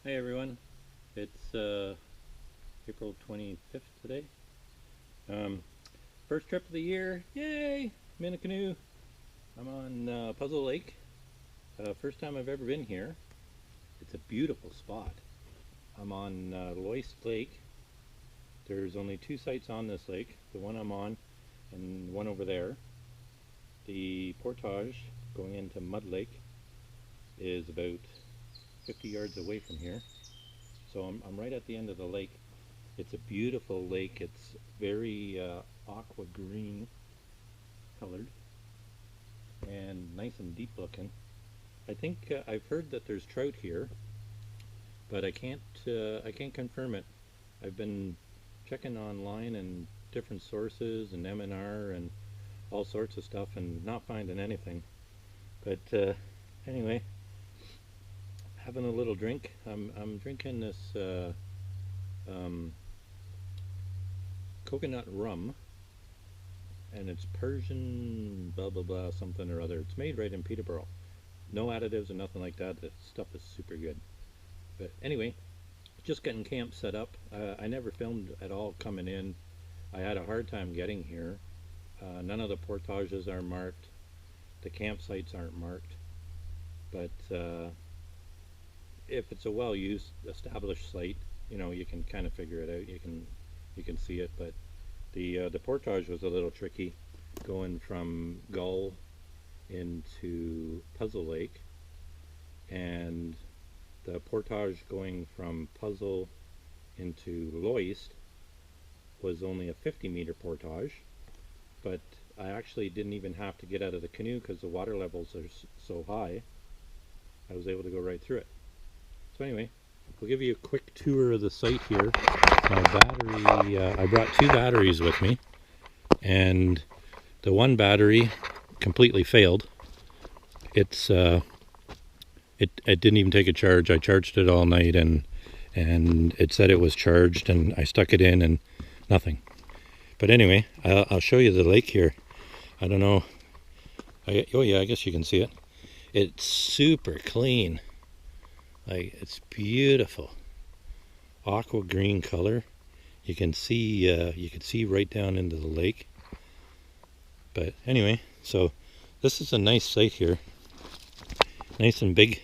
Hey everyone, it's April 25th today. Um, First trip of the year, yay! I'm in a canoe. I'm on Puzzle Lake. First time I've ever been here. It's a beautiful spot. I'm on Loist Lake. There's only two sites on this lake, the one I'm on and one over there. The portage going into Mud Lake is about 50 yards away from here. So I'm right at the end of the lake. It's a beautiful lake. It's very aqua green colored and nice and deep looking. I think I've heard that there's trout here, but I can't confirm it. I've been checking online and different sources and MNR and all sorts of stuff and not finding anything. But anyway, having a little drink. I'm drinking this um, coconut rum, and it's Persian blah blah blah something or other. It's made right in Peterborough. No additives or nothing like that. The stuff is super good. But anyway, just getting camp set up. I never filmed at all coming in. I had a hard time getting here. None of the portages are marked. The campsites aren't marked. But if it's a well-used, established site, you can kind of figure it out. You can see it. But the portage was a little tricky, going from Gull into Puzzle Lake, and the portage going from Puzzle into Loist was only a 50-meter portage, but I actually didn't even have to get out of the canoe because the water levels are so high. I was able to go right through it. So anyway, we'll give you a quick tour of the site here. My battery, I brought two batteries with me, and the one battery completely failed. It didn't even take a charge. I charged it all night, and it said it was charged, and I stuck it in and nothing. But anyway, I'll show you the lake here. I don't know. Oh yeah, I guess you can see it. It's super clean. Like, it's beautiful. Aqua green color. You can see right down into the lake. But anyway, so this is a nice site here. Nice and big.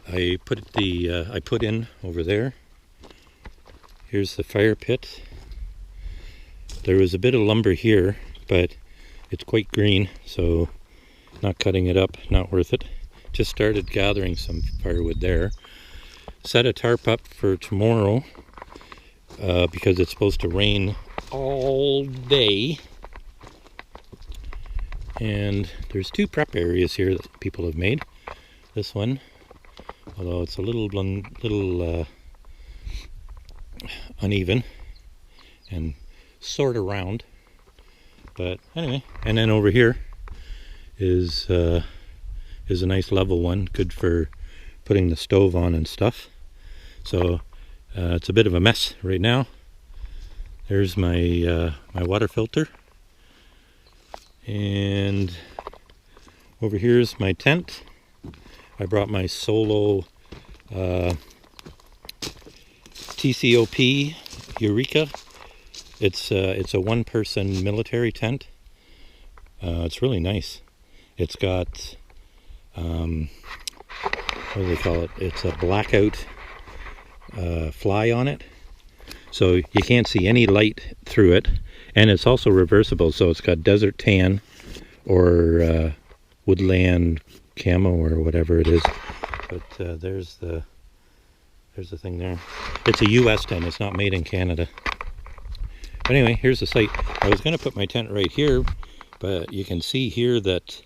I put in over there. Here's the fire pit. There was a bit of lumber here, but it's quite green, so not cutting it up, not worth it. Just started gathering some firewood there. Set a tarp up for tomorrow because it's supposed to rain all day. And there's two prep areas here that people have made. This one, although it's a little uneven and sort of round, but anyway. And then over here is a nice level one, good for putting the stove on and stuff. So it's a bit of a mess right now. There's my my water filter, and over here's my tent. I brought my solo TCOP Eureka. It's a one-person military tent. It's really nice. It's got what do they call it? It's a blackout fly on it, so you can't see any light through it, and it's also reversible. So it's got desert tan or woodland camo or whatever it is. But there's the thing there. It's a U.S. tent. It's not made in Canada. But anyway, here's the site. I was going to put my tent right here, but you can see here that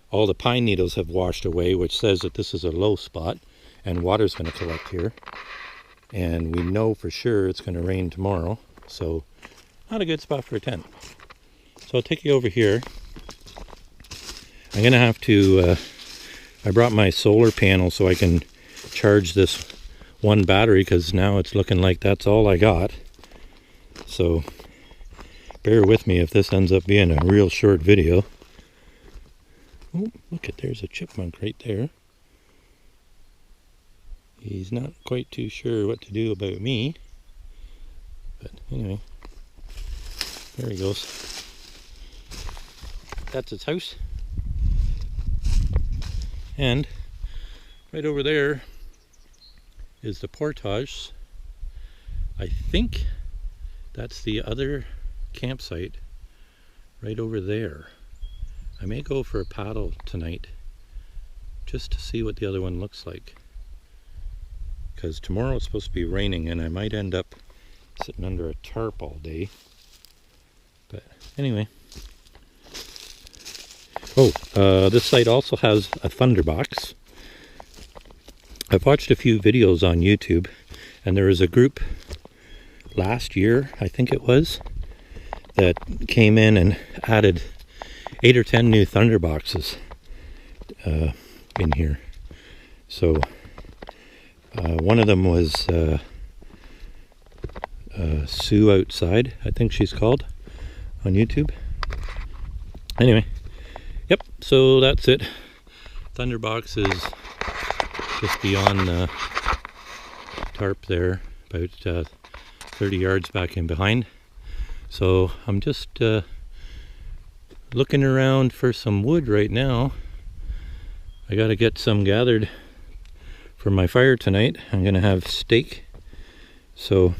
all the pine needles have washed away, which says that this is a low spot and water's going to collect here. And we know for sure it's going to rain tomorrow, so not a good spot for a tent. So I'll take you over here. I'm going to have to, I brought my solar panel so I can charge this one battery, because now it's looking like that's all I got. So bear with me if this ends up being a real short video. Oh, look at, there's a chipmunk right there. He's not quite too sure what to do about me. But anyway, there he goes. That's his house. And right over there is the portage. I think that's the other campsite right over there. I may go for a paddle tonight just to see what the other one looks like. Because tomorrow it's supposed to be raining and I might end up sitting under a tarp all day. But anyway. Oh, this site also has a thunderbox. I've watched a few videos on YouTube, and there was a group last year, I think it was, that came in and added 8 or 10 new thunderboxes in here. So one of them was Sue Outside, I think she's called, on YouTube. Anyway, yep, so that's it. Thunderbox is just beyond the tarp there, about 30 yards back in behind. So I'm just looking around for some wood right now. I gotta get some gathered for my fire tonight. I'm gonna have steak. So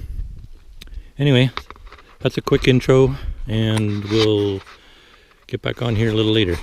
anyway, that's a quick intro, and we'll get back on here a little later.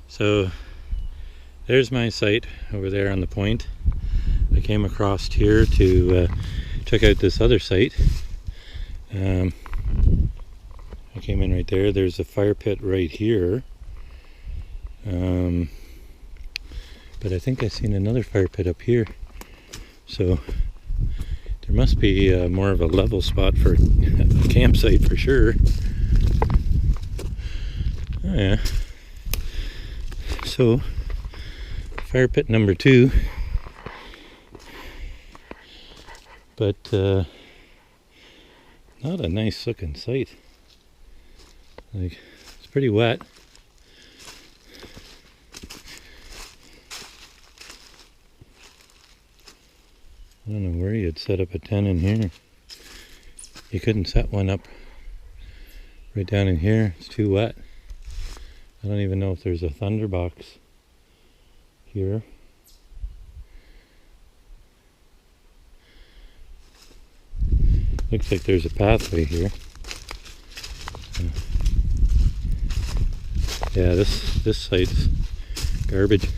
So there's my site over there on the point. I came across here to check out this other site. I came in right there. There's a fire pit right here. But I think I seen another fire pit up here. So there must be more of a level spot for a campsite for sure. Oh yeah. So fire pit number 2. But not a nice looking site. Like, it's pretty wet. I don't know where you'd set up a tent in here. You couldn't set one up right down in here. It's too wet. I don't even know if there's a thunderbox here. Looks like there's a pathway here. Yeah, this site's garbage.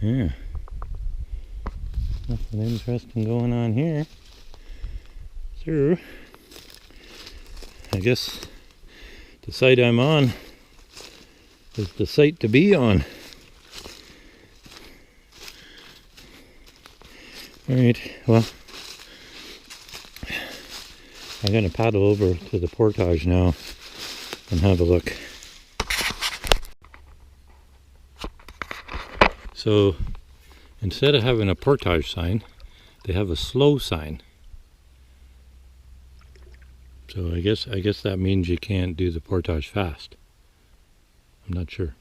Yeah, nothing interesting going on here. So, I guess the site I'm on is the site to be on. Alright, well, I'm going to paddle over to the portage now and have a look. So instead of having a portage sign, they have a slow sign. So I guess that means you can't do the portage fast. I'm not sure.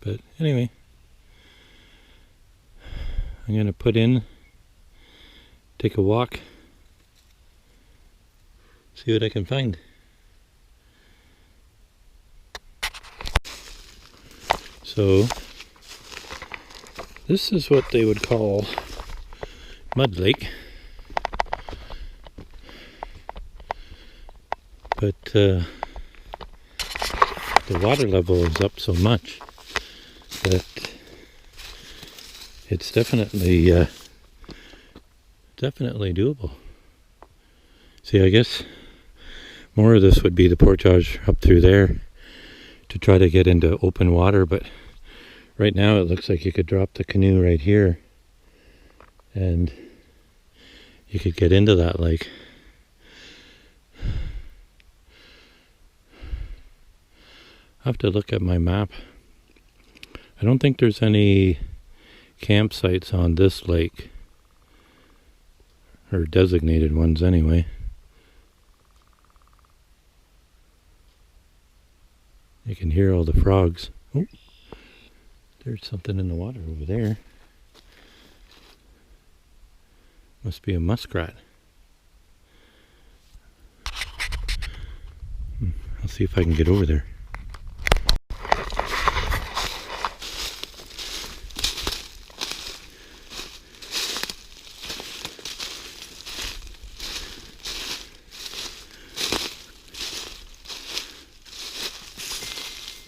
But anyway, I'm going to put in, take a walk, see what I can find. So this is what they would call mud lake, but the water level is up so much that it's definitely doable. See, I guess more of this would be the portage up through there to try to get into open water, but right now it looks like you could drop the canoe right here and you could get into that lake. I have to look at my map. I don't think there's any campsites on this lake, or designated ones anyway. You can hear all the frogs. Oh, there's something in the water over there. Must be a muskrat. I'll see if I can get over there.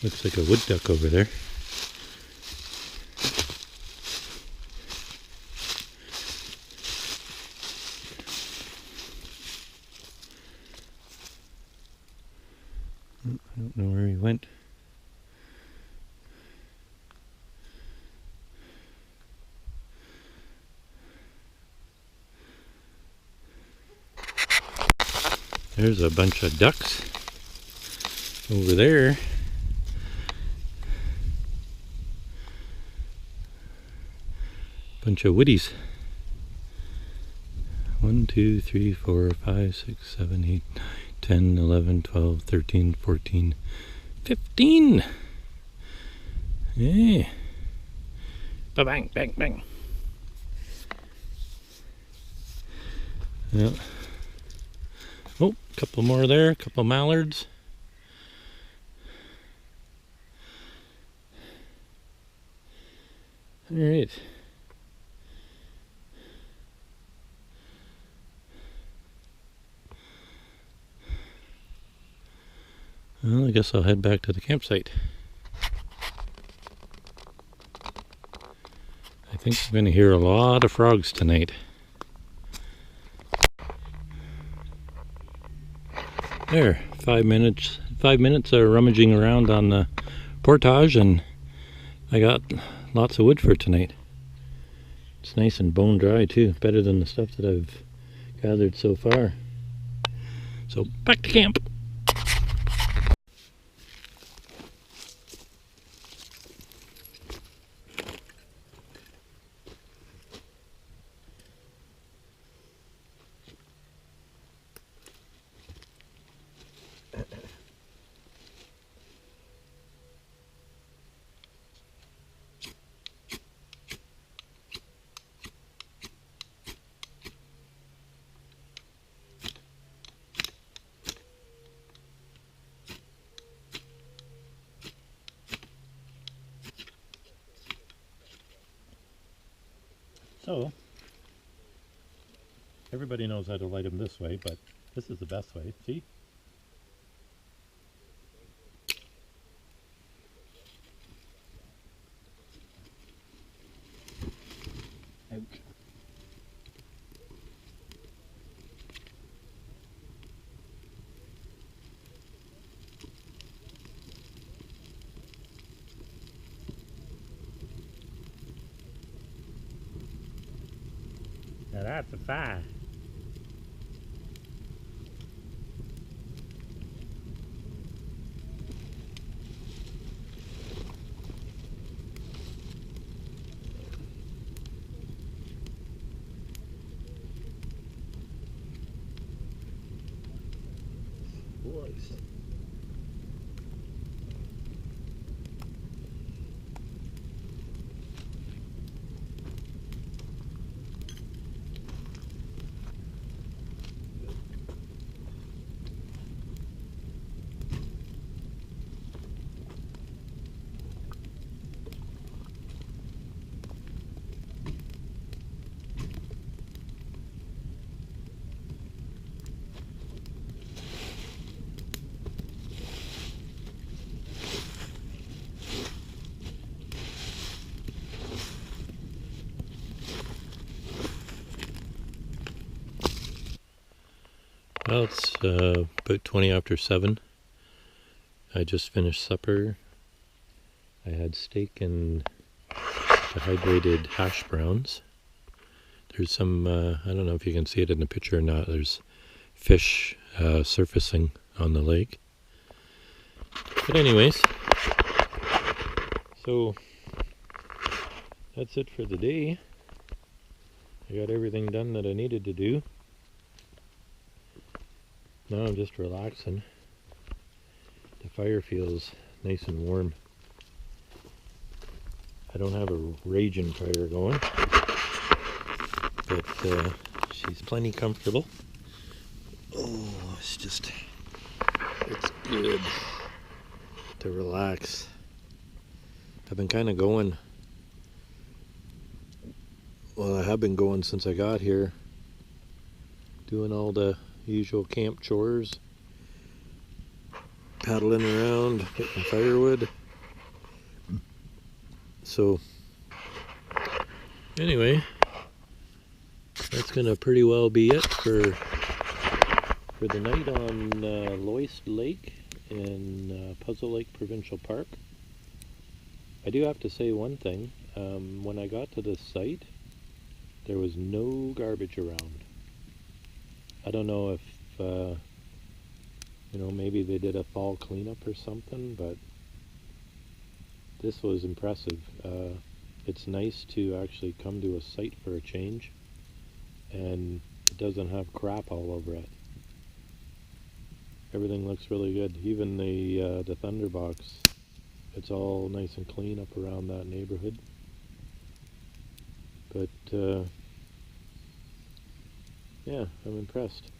Looks like a wood duck over there. I don't know where he went. There's a bunch of ducks over there. Bunch of woodies. 1, 2, 3, 4, 5, 6, 7, 8, 9, 10, 11, 12, 13, 14, 15. Yeah. Ba-bang, bang, bang. Yeah. Oh, a couple more there, a couple mallards. All right. Well, I guess I'll head back to the campsite. I think I'm going to hear a lot of frogs tonight. There, 5 minutes. 5 minutes of rummaging around on the portage, and I got lots of wood for tonight. It's nice and bone dry too, better than the stuff that I've gathered so far. So back to camp. So, everybody knows how to light them this way, but this is the best way. See? Ouch. Now that's a fire. Nice. Well, it's about 20 after 7. I just finished supper. I had steak and dehydrated hash browns. There's some, I don't know if you can see it in the picture or not, there's fish surfacing on the lake. But anyways, so that's it for the day. I got everything done that I needed to do. Now I'm just relaxing. The fire feels nice and warm. I don't have a raging fire going, but she's plenty comfortable. Oh, it's good to relax. I've been kind of going, well, I have been going since I got here, doing all the usual camp chores, paddling around, getting firewood. So anyway, that's gonna pretty well be it for the night on Loist Lake in Puzzle Lake Provincial Park. I do have to say one thing. When I got to this site, there was no garbage around. I don't know if, you know, maybe they did a fall cleanup or something, but this was impressive. It's nice to actually come to a site for a change, and it doesn't have crap all over it. Everything looks really good. Even the Thunderbox, it's all nice and clean up around that neighborhood. But yeah, I'm impressed.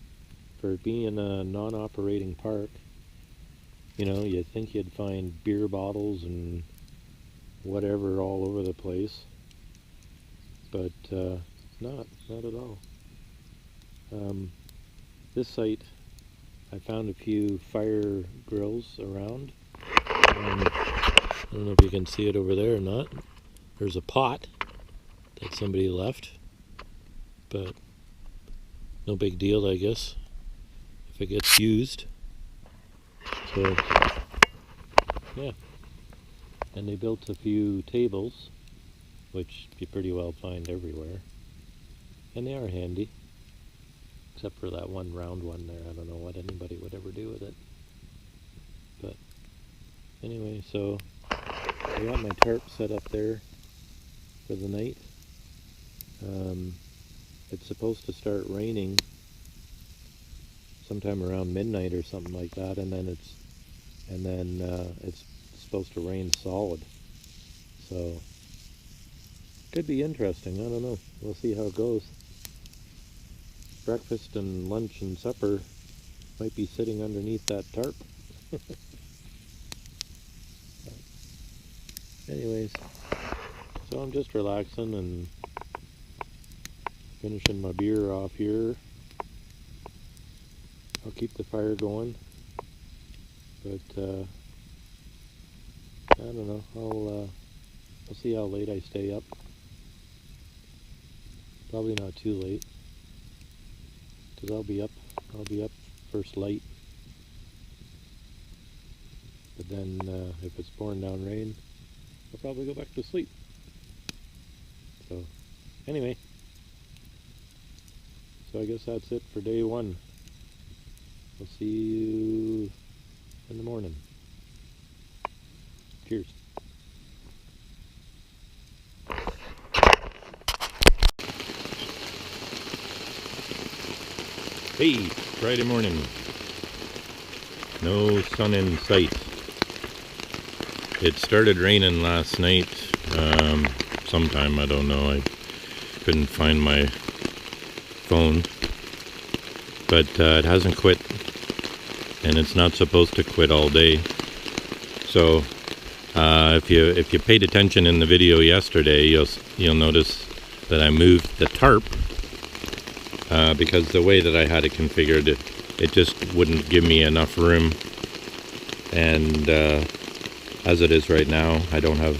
For being a non-operating park, you know, you'd think you'd find beer bottles and whatever all over the place, but not at all. This site, I found a few fire grills around. I don't know if you can see it over there or not. There's a pot that somebody left, but no big deal, I guess, if it gets used. So yeah. And they built a few tables, which you pretty well find everywhere. And they are handy, except for that one round one there. I don't know what anybody would ever do with it. But anyway, so I got my tarp set up there for the night. It's supposed to start raining sometime around midnight or something like that, and then it's supposed to rain solid. So could be interesting. I don't know. We'll see how it goes. Breakfast and lunch and supper might be sitting underneath that tarp. Anyways, so I'm just relaxing and finishing my beer off here. I'll keep the fire going, but I don't know. I'll see how late I stay up. Probably not too late, because I'll be up first light. But then if it's pouring down rain, I'll probably go back to sleep. So anyway, so I guess that's it for day one. We'll see you in the morning. Cheers. Hey, Friday morning. No sun in sight. It started raining last night, sometime, I don't know. I couldn't find my phone. But it hasn't quit, and it's not supposed to quit all day. So if you paid attention in the video yesterday, you'll notice that I moved the tarp because the way that I had it configured, it just wouldn't give me enough room. And as it is right now, I don't have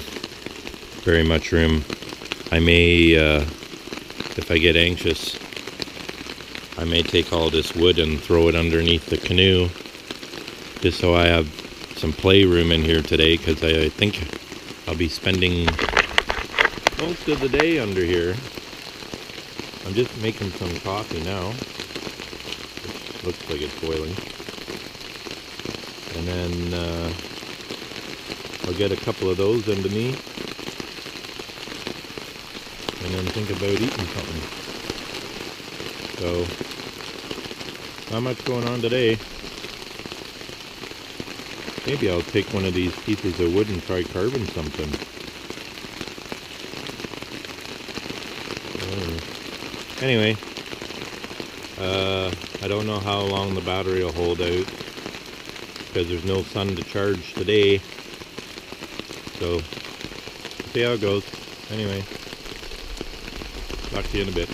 very much room. I may, if I get anxious, I may take all this wood and throw it underneath the canoe, just so I have some playroom in here today, because I think I'll be spending most of the day under here. I'm just making some coffee now, which looks like it's boiling. And then I'll get a couple of those into me, and then think about eating something. So, not much going on today. Maybe I'll take one of these pieces of wood and try carving something. Anyway, I don't know how long the battery will hold out, because there's no sun to charge today. So, see how it goes. Anyway, talk to you in a bit.